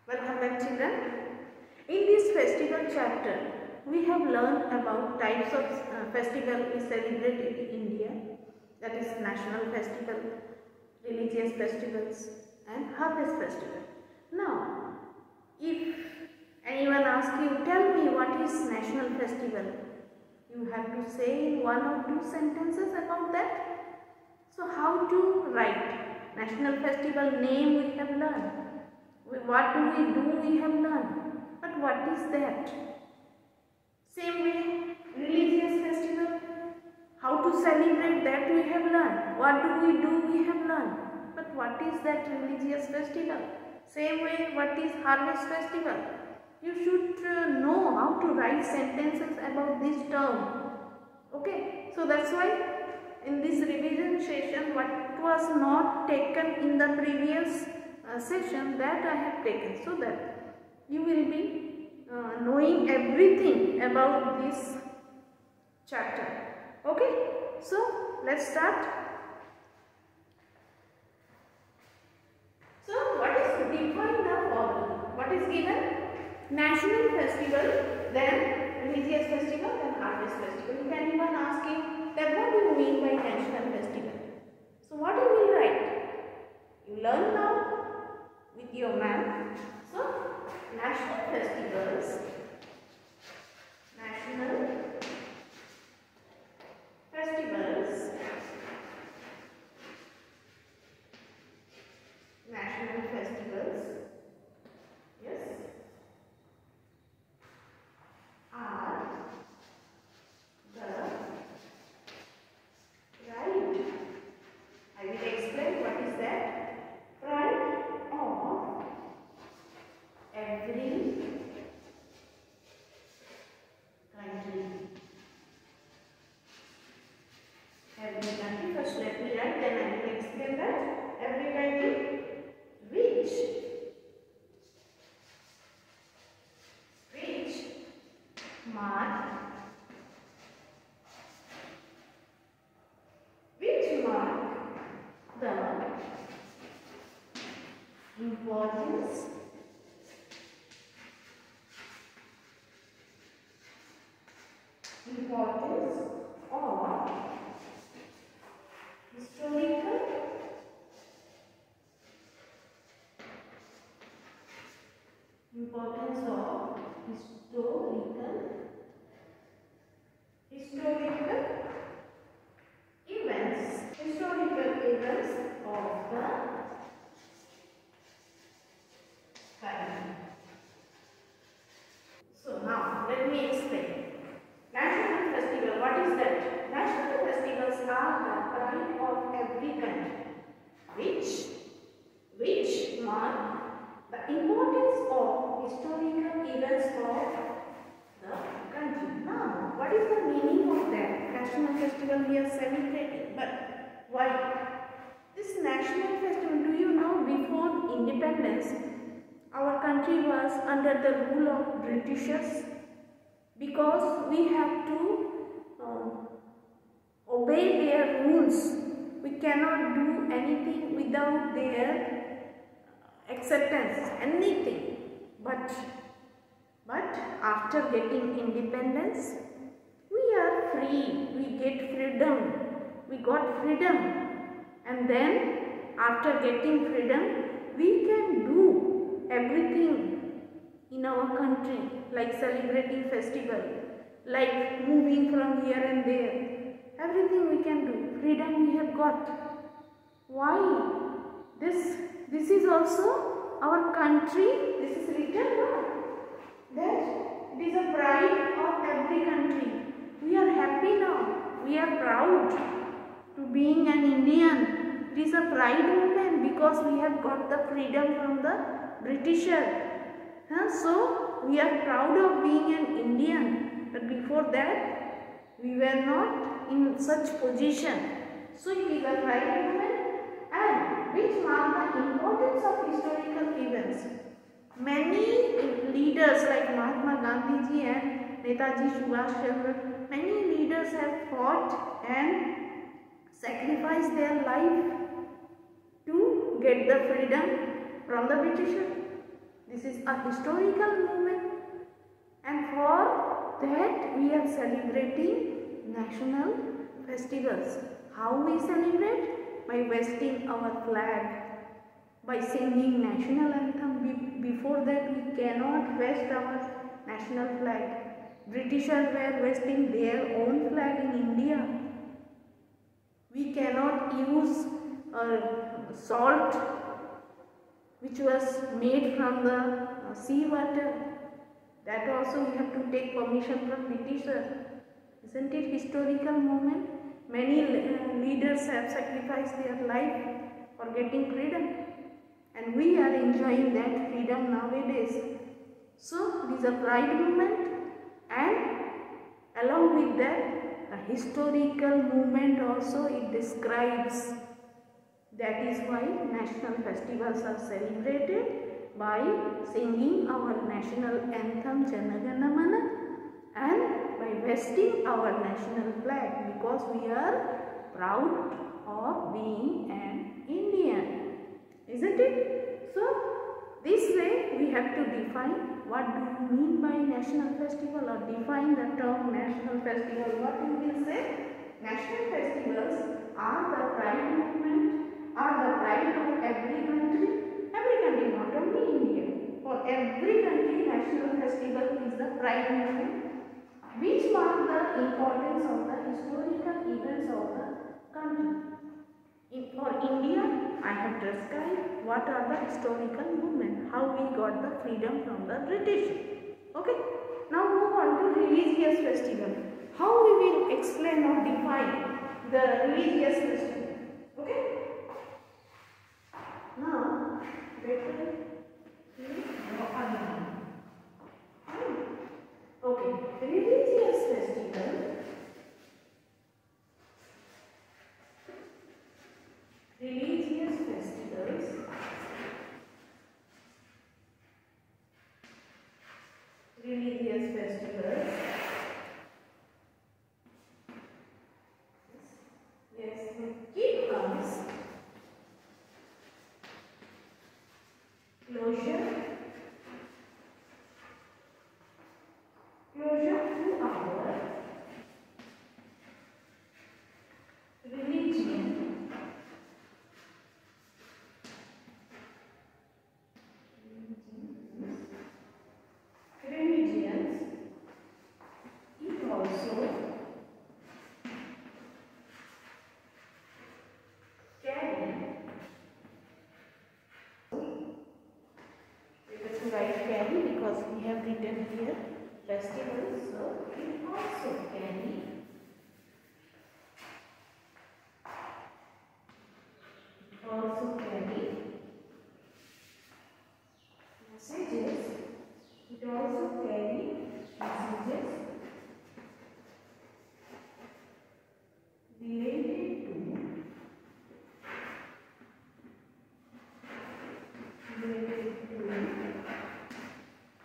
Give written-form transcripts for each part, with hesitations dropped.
Welcome back, children. In this festival chapter, we have learned about types of festival we celebrate in India, that is national festival, religious festivals and harvest festival. Now, if anyone asks you, tell me what is national festival, you have to say in one or two sentences about that. So how to write? National festival name we have learned. What do we have learned. But what is that? Same way, religious festival. How to celebrate that we have learned. What do we have learned. But what is that religious festival? Same way, what is harvest festival? You should know how to write sentences about this term. Okay, so that's why in this revision session, what was not taken in the previous session, that I have taken, so that you will be knowing everything about this chapter. Okay, so let's start. So what is defined the following? What is given? National festival, then religious festival, then harvest festival. If anyone asks you that what do you mean by national festival? So what you will write? You learn now with your ma'am. So national festivals, national festivals, national festivals, yes, are the right. I will explain what is that. Pride of every country. Every country. First let me write, then I will explain that. Every country which mark the importance of historical events of the country. So now let me explain. National festival, what is that? National festivals are the pride of every country, which mark the importance of historical events of the country. Now, what is the meaning of that? National festival we are celebrating, but why? This national festival, do you know, before independence, our country was under the rule of Britishers, because we have to obey their rules. We cannot do anything without their acceptance, anything. But after getting independence, we are free. We get freedom. We got freedom. And then after getting freedom, we can do everything in our country, like celebrating festival, like moving from here and there. Everything we can do. Freedom we have got. Why? This is also our country. This is written that it is a pride of every country. We are happy now. We are proud to being an Indian. It is a pride moment because we have got the freedom from the Britisher. So we are proud of being an Indian. But before that, we were not in such position. So it is a pride moment, and which mark the importance of historical events. Many leaders like Mahatma Gandhi ji and Netaji Subhash Chandra, many leaders have fought and sacrificed their life to get the freedom from the Britishers. This is a historical moment, and for that we are celebrating national festivals. How we celebrate? By hoisting our flag, by singing national anthem. Before that we cannot hoist our national flag. Britishers were hoisting their own flag in India. We cannot use salt which was made from the sea water. That also we have to take permission from Britishers. Isn't it historical moment? Many leaders have sacrificed their life for getting freedom, and we are enjoying that freedom nowadays. So it is a pride moment, and along with that a historical movement also it describes. That is why national festivals are celebrated by singing our national anthem Jana Gana Mana and by hoisting our national flag, because we are proud of being an Indian. Isn't it? So this way we have to define what do you mean by national festival, or define the term national festival. What we will say? National festivals are the pride movement, are the pride of every country, not only India. For every country, national festival is the pride movement which mark the importance of the historical events of the country. For India, I have described what are the historical movements, how we got the freedom from the British. Okay. Now move on to religious festival. How we will explain or define the religious festival. Okay. Now better okay. Religious festival. Religious festivals. Religious festivals. Yes, it comes closure to our religion. Religions, it also carry, let us write carry because we have written here festivals, so it also carry messages. It also carry messages related to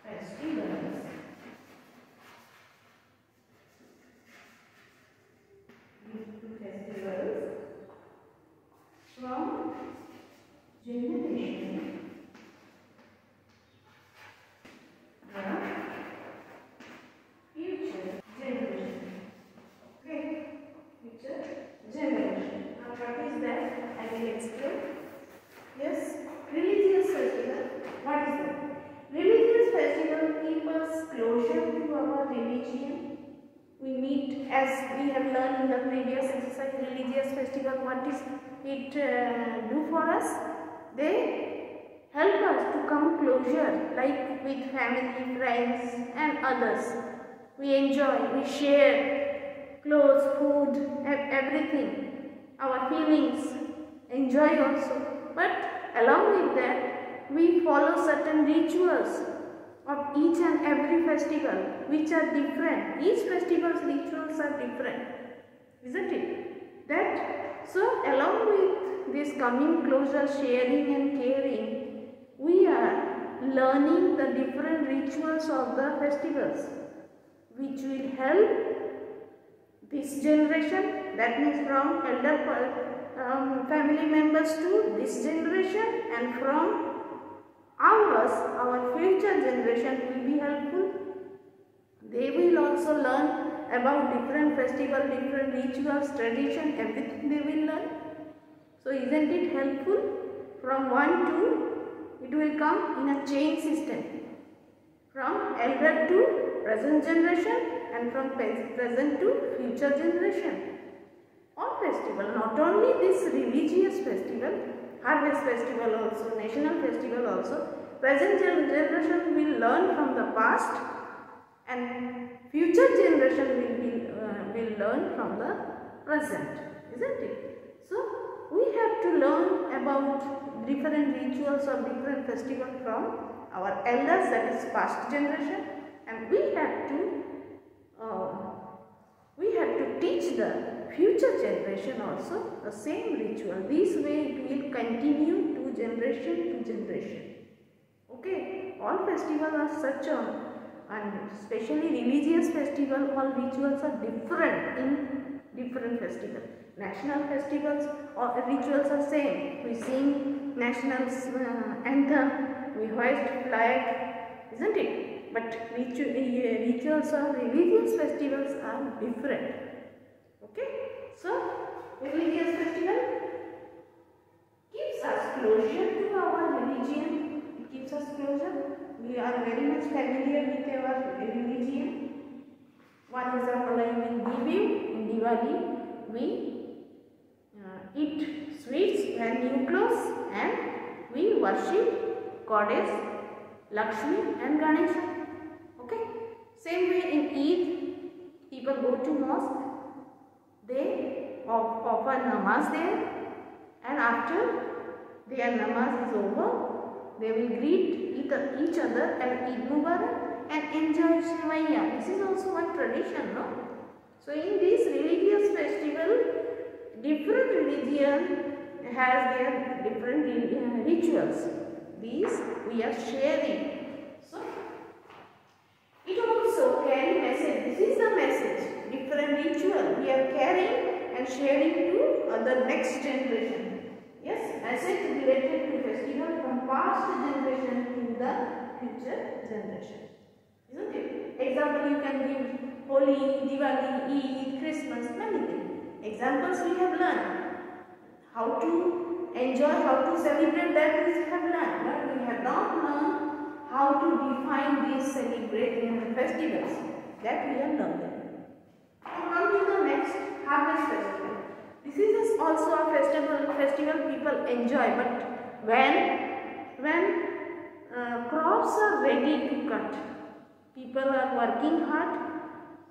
festivals, from generation future generation. Okay, future generation. Now what is that? I will explain. Yes, religious festival. What is that? Religious festival keep us closer to our religion. We meet, as we have learned in the previous exercise, religious festival, what is it do for us? They help us to come closer, like with family, friends and others. We enjoy, we share clothes, food, everything, our feelings, enjoy also. But along with that, we follow certain rituals of each and every festival, which are different. Each festival's rituals are different, isn't it? That so along with this coming closer, sharing and caring, we are learning the different rituals of the festivals, which will help this generation, that means from elder family members to this generation, and from our future generation will be helpful. They will also learn about different festival, different rituals, tradition, everything they will learn. So isn't it helpful? From 1 to, it will come in a chain system. From elder to present generation and from present to future generation. All festival, not only this religious festival, harvest festival also, national festival also, present generation will learn from the past and future generation will learn from the present, isn't it? So we have to learn about different rituals or different festivals from our elders, that is past generation, and we have to teach the future generation also the same ritual. This way it will continue to generation to generation. Okay, all festivals are such a, and especially religious festival, all rituals are different in different festivals. National festivals or rituals are same. We sing national anthem, we hoist flag, isn't it? But rituals or religious festivals are different. Okay, so religious festival gives us closure to our religion. It gives us closure. We are very much familiar with our religion. One example I will give you. In Diwali, we eat sweets, wear new clothes, and we worship Goddess Lakshmi and Ganesha. Okay. Same way in Eid, people go to mosque. They offer namaz there, and after their namaz is over, they will greet each other and Eid Mubarak and enjoy Shivaya. This is also one tradition, no? So in this religious festival, different religion has their different rituals. These we are sharing. So it also carry message. This is the message. Different ritual we are carrying and sharing to other next generation. Yes, message related to festival from past generation to the future generation. Isn't it? Example you can give Holi, Diwali, Eid, Christmas, many things. Examples we have learned. How to enjoy, how to celebrate, that we have learned. But we have not learned how to define these celebrating festivals. That we are learning. Now come to the next, harvest festival. This is also a festival people enjoy, but when crops are ready to cut, people are working hard,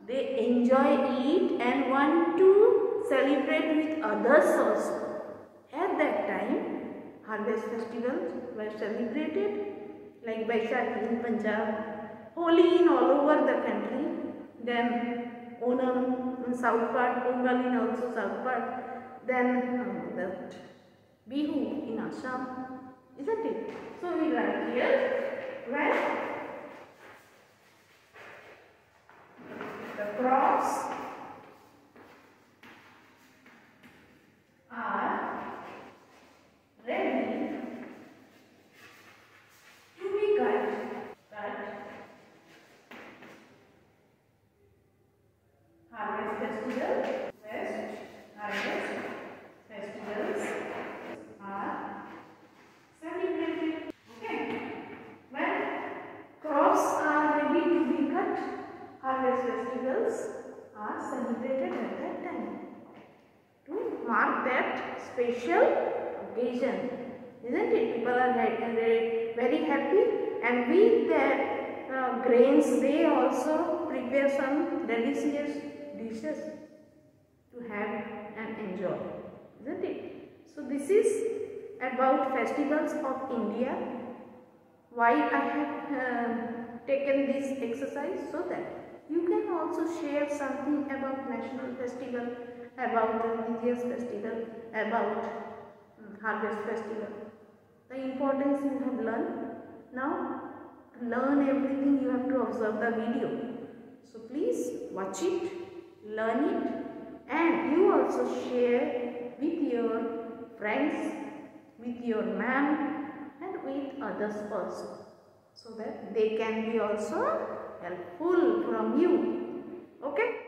they enjoy it and want to celebrate with others also. At that time, harvest festivals were celebrated like Baisakhi in Punjab, Holi in all over the country, then Onam in south part, Pongal in also south part, then that Bihu in Assam, isn't it? So we write here when the crops are ready to be cut. Harvest festival, harvest festivals are celebrated. Okay. When crops are ready to be cut, harvest festivals are celebrated at that time to mark that special occasion. Isn't it? People are very happy, and with their grains they also prepare some delicious dishes to have and enjoy. Isn't it? So this is about festivals of India. Why I have taken this exercise, so that you can also share something about national festival, about religious festival, about harvest festival. The importance you have learned. Now to learn everything you have to observe the video. So please watch it, learn it, and you also share with your friends, with your ma'am and with others. others first, so that they can be also helpful from you. Okay.